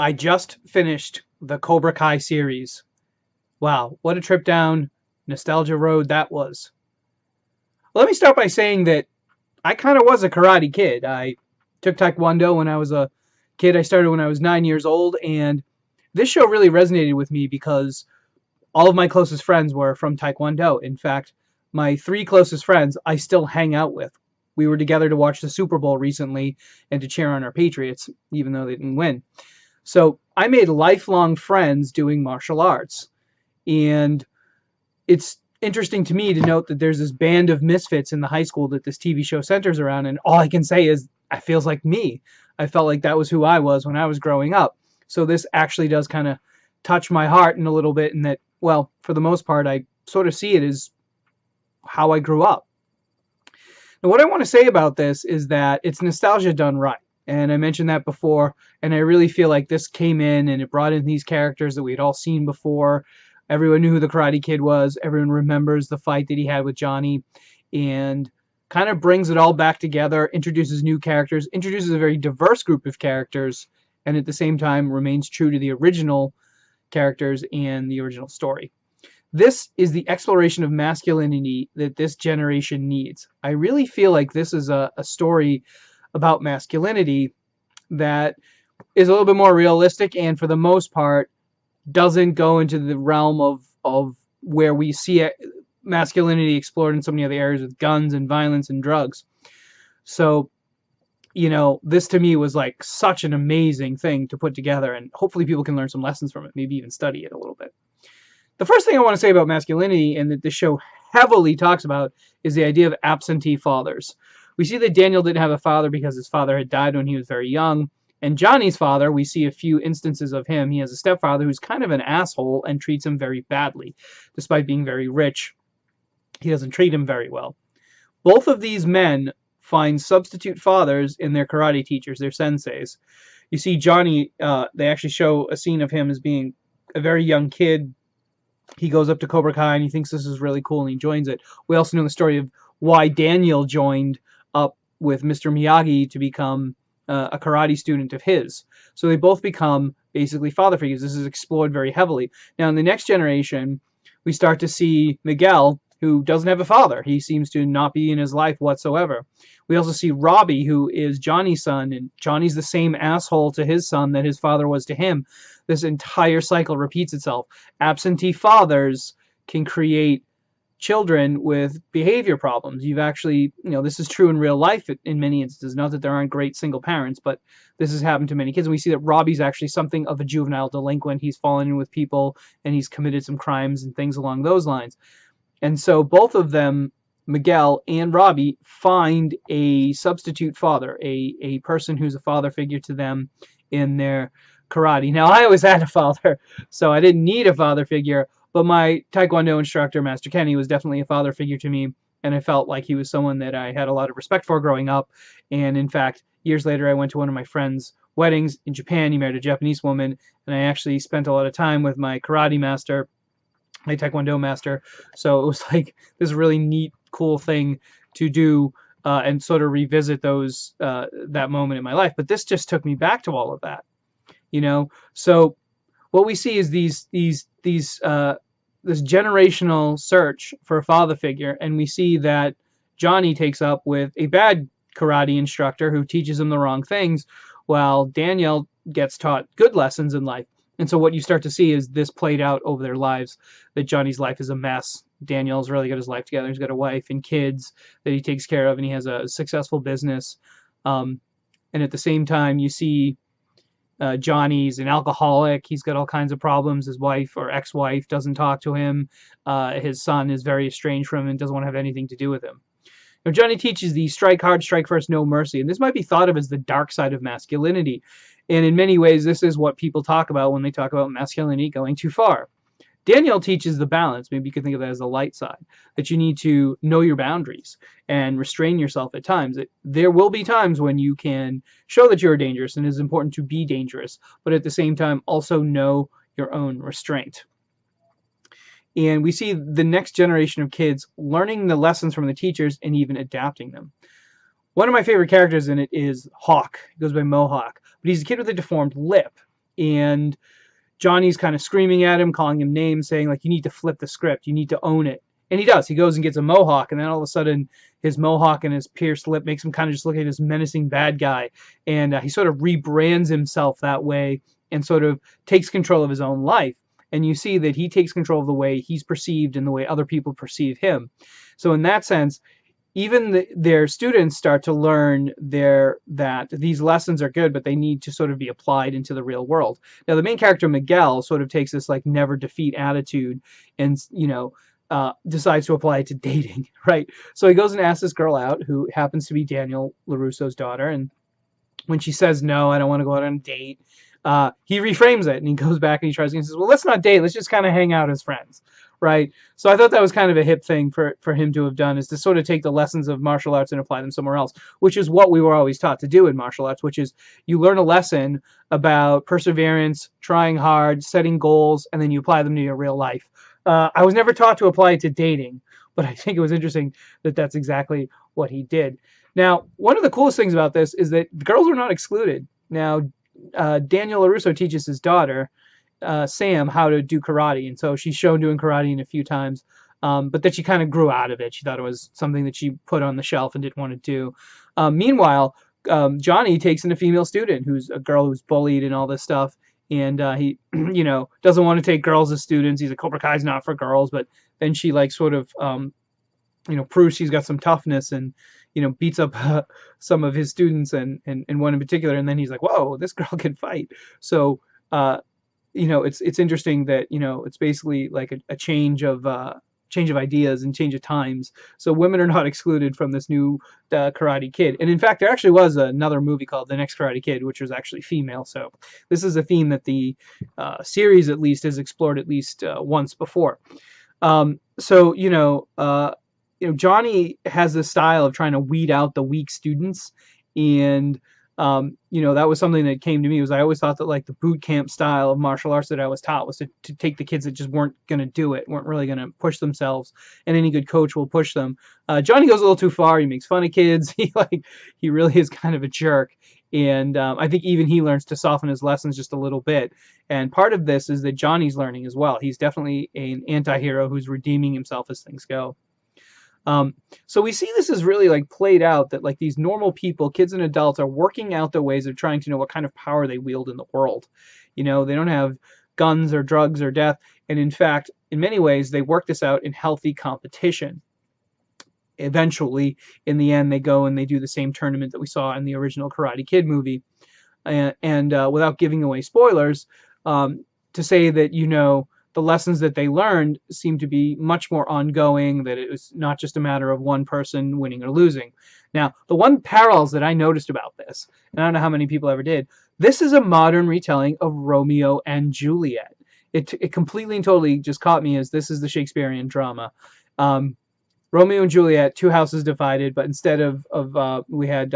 I just finished the Cobra Kai series. Wow, what a trip down nostalgia road that was. Let me start by saying that I kind of was a karate kid. I took Taekwondo when I was a kid. I started when I was 9 years old, and this show really resonated with me because all of my closest friends were from Taekwondo. In fact, my three closest friends I still hang out with. We were together to watch the Super Bowl recently and to cheer on our Patriots, even though they didn't win. So I made lifelong friends doing martial arts. And it's interesting to me to note that there's this band of misfits in the high school that this TV show centers around. And all I can say is, it feels like me. I felt like that was who I was when I was growing up. So this actually does kind of touch my heart in a little bit, in that, well, for the most part, I sort of see it as how I grew up. Now, what I want to say about this is that it's nostalgia done right. And I mentioned that before, and I really feel like this came in and it brought in these characters that we had all seen before. Everyone knew who the Karate Kid was. Everyone remembers the fight that he had with Johnny, and kind of brings it all back together, introduces new characters, introduces a very diverse group of characters, and at the same time remains true to the original characters and the original story. This is the exploration of masculinity that this generation needs. I really feel like this is a story about masculinity that is a little bit more realistic, and for the most part doesn't go into the realm of where we see it, masculinity explored in so many other areas with guns and violence and drugs. So, you know, this to me was like such an amazing thing to put together, and hopefully people can learn some lessons from it, maybe even study it a little bit. The first thing I want to say about masculinity, and that the show heavily talks about, is the idea of absentee fathers. We see that Daniel didn't have a father because his father had died when he was very young. And Johnny's father, we see a few instances of him. He has a stepfather who's kind of an asshole and treats him very badly. Despite being very rich, he doesn't treat him very well. Both of these men find substitute fathers in their karate teachers, their senseis. You see Johnny, they actually show a scene of him as being a very young kid. He goes up to Cobra Kai and he thinks this is really cool and he joins it. We also know the story of why Daniel joined up with Mr. Miyagi to become a karate student of his. So they both become basically father figures. This is explored very heavily. Now in the next generation, we start to see Miguel, who doesn't have a father. He seems to not be in his life whatsoever. We also see Robbie, who is Johnny's son, and Johnny's the same asshole to his son that his father was to him. This entire cycle repeats itself. Absentee fathers can create children with behavior problems. You've actually, you know, this is true in real life in many instances. Not that there aren't great single parents, but this has happened to many kids. And we see that Robbie's actually something of a juvenile delinquent. He's fallen in with people and he's committed some crimes and things along those lines. And so both of them, Miguel and Robbie, find a substitute father, a person who's a father figure to them in their karate. Now, I always had a father, so I didn't need a father figure, but my Taekwondo instructor, Master Kenny, was definitely a father figure to me, and I felt like he was someone that I had a lot of respect for growing up. And in fact, years later, I went to one of my friend's weddings in Japan. He married a Japanese woman, and I actually spent a lot of time with my karate master, my Taekwondo master. So it was like this really neat, cool thing to do and sort of revisit those that moment in my life. But this just took me back to all of that, you know. So what we see is this generational search for a father figure, and we see that Johnny takes up with a bad karate instructor who teaches him the wrong things, while Daniel gets taught good lessons in life. And so what you start to see is this played out over their lives, that Johnny's life is a mess. Daniel's really got his life together. He's got a wife and kids that he takes care of, and he has a successful business. And at the same time, you see Johnny's an alcoholic. He's got all kinds of problems. His wife or ex-wife doesn't talk to him. His son is very estranged from him and doesn't want to have anything to do with him. Now, Johnny teaches the strike hard, strike first, no mercy. And this might be thought of as the dark side of masculinity. And in many ways, this is what people talk about when they talk about masculinity going too far. Daniel teaches the balance. Maybe you could think of that as the light side, that you need to know your boundaries and restrain yourself at times. There will be times when you can show that you're dangerous, and it's important to be dangerous, but at the same time also know your own restraint. And we see the next generation of kids learning the lessons from the teachers and even adapting them. One of my favorite characters in it is Hawk. He goes by Mohawk, but he's a kid with a deformed lip. and Johnny's kind of screaming at him, calling him names, saying like, you need to flip the script, you need to own it. And he does. He goes and gets a mohawk, and then all of a sudden his mohawk and his pierced lip makes him kind of just look like this menacing bad guy. And he sort of rebrands himself that way and sort of takes control of his own life. And you see that he takes control of the way he's perceived and the way other people perceive him. So in that sense, even their students start to learn that these lessons are good, but they need to sort of be applied into the real world. Now, the main character, Miguel, sort of takes this like never defeat attitude and, decides to apply it to dating, right? So he goes and asks this girl out who happens to be Daniel LaRusso's daughter. And when she says, no, I don't want to go out on a date, he reframes it and he goes back and he tries again and says, well, let's not date. Let's just kind of hang out as friends, right? So I thought that was kind of a hip thing for him to have done, is to sort of take the lessons of martial arts and apply them somewhere else, which is what we were always taught to do in martial arts, which is you learn a lesson about perseverance, trying hard, setting goals, and then you apply them to your real life. I was never taught to apply it to dating, but I think it was interesting that that's exactly what he did. Now, one of the coolest things about this is that girls were not excluded. Now, Daniel LaRusso teaches his daughter, Sam, how to do karate. And so she's shown doing karate in a few times, but then she kind of grew out of it. She thought it was something that she put on the shelf and didn't want to do. Meanwhile, Johnny takes in a female student who's a girl who's bullied and all this stuff. And he, doesn't want to take girls as students. He's like, Cobra Kai's not for girls. But then she like sort of, proves she's got some toughness and, beats up some of his students and one in particular. And then he's like, whoa, this girl can fight. So, it's interesting that, it's basically like a change of ideas and change of times. So women are not excluded from this new Karate Kid. And in fact, there actually was another movie called The Next Karate Kid, which was actually female. So this is a theme that the series at least has explored at least once before. Johnny has this style of trying to weed out the weak students. And that was something that came to me. Was I always thought that like the boot camp style of martial arts that I was taught was to take the kids that just weren't going to do it, weren't really going to push themselves, and any good coach will push them. Johnny goes a little too far. He makes fun of kids. He really is kind of a jerk. And I think even he learns to soften his lessons just a little bit. And part of this is that Johnny's learning as well. He's definitely an anti-hero who's redeeming himself as things go. So we see this is really like played out, that like these normal people, kids and adults, are working out their ways of trying to know what kind of power they wield in the world. They don't have guns or drugs or death. And in fact, in many ways, they work this out in healthy competition. Eventually, in the end, they go and they do the same tournament that we saw in the original Karate Kid movie. And without giving away spoilers, to say that, the lessons that they learned seem to be much more ongoing, that it was not just a matter of one person winning or losing. Now, the one parallels that I noticed about this, and I don't know how many people ever did, this is a modern retelling of Romeo and Juliet. It completely and totally just caught me as this is the Shakespearean drama. Romeo and Juliet, two houses divided, but instead of we had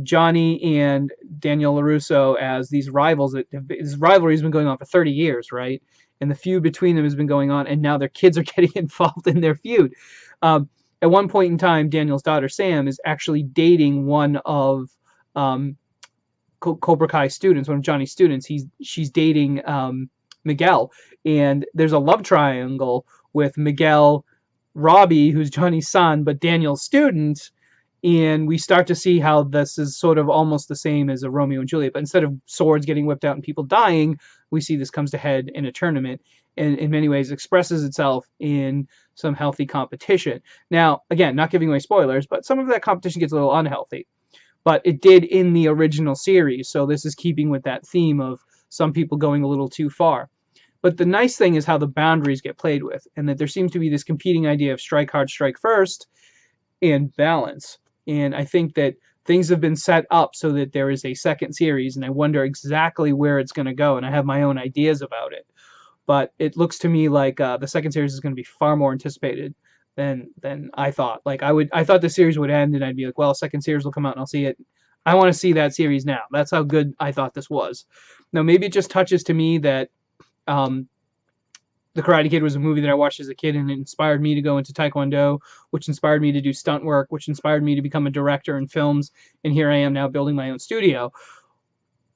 Johnny and Daniel LaRusso as these rivals. This rivalry has been going on for 30 years, right? And the feud between them has been going on, and now their kids are getting involved in their feud. At one point in time, Daniel's daughter, Sam, is actually dating one of Cobra Kai students, one of Johnny's students. She's dating Miguel, and there's a love triangle with Miguel, Robbie, who's Johnny's son, but Daniel's student. And we start to see how this is sort of almost the same as a Romeo and Juliet, but instead of swords getting whipped out and people dying, we see this comes to head in a tournament, and in many ways expresses itself in some healthy competition. Now, again, not giving away spoilers, but some of that competition gets a little unhealthy. But it did in the original series, so this is keeping with that theme of some people going a little too far. But the nice thing is how the boundaries get played with, and that there seems to be this competing idea of strike hard, strike first, and balance. And I think that things have been set up so that there is a second series, and I wonder exactly where it's going to go, and I have my own ideas about it. But it looks to me like the second series is going to be far more anticipated than I thought. Like I thought the series would end, and I'd be like, well, second series will come out, and I'll see it. I want to see that series now. That's how good I thought this was. Now, maybe it just touches to me that The Karate Kid was a movie that I watched as a kid, and it inspired me to go into Taekwondo, which inspired me to do stunt work, which inspired me to become a director in films, and here I am now building my own studio.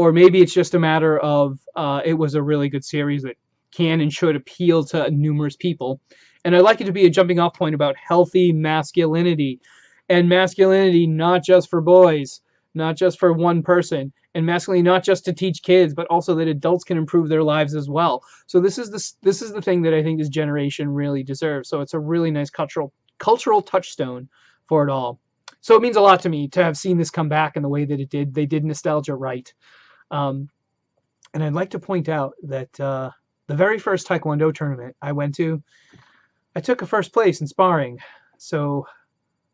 or maybe it's just a matter of it was a really good series that can and should appeal to numerous people. And I'd like it to be a jumping off point about healthy masculinity, and masculinity not just for boys, not just for one person, and masculinity not just to teach kids, but also that adults can improve their lives as well. So this is the thing that I think this generation really deserves. So it's a really nice cultural touchstone for it all. So it means a lot to me to have seen this come back in the way that it did. They did nostalgia right. And I'd like to point out that the very first Taekwondo tournament I went to, I took a first place in sparring. So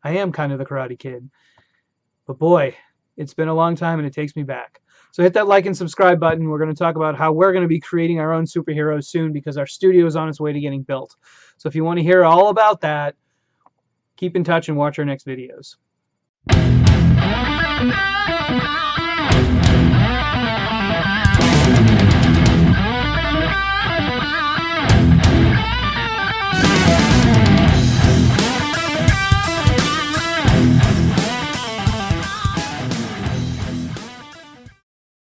I am kind of the Karate Kid. But boy, it's been a long time and it takes me back. So hit that like and subscribe button. We're going to talk about how we're going to be creating our own superheroes soon because our studio is on its way to getting built. So if you want to hear all about that, keep in touch and watch our next videos.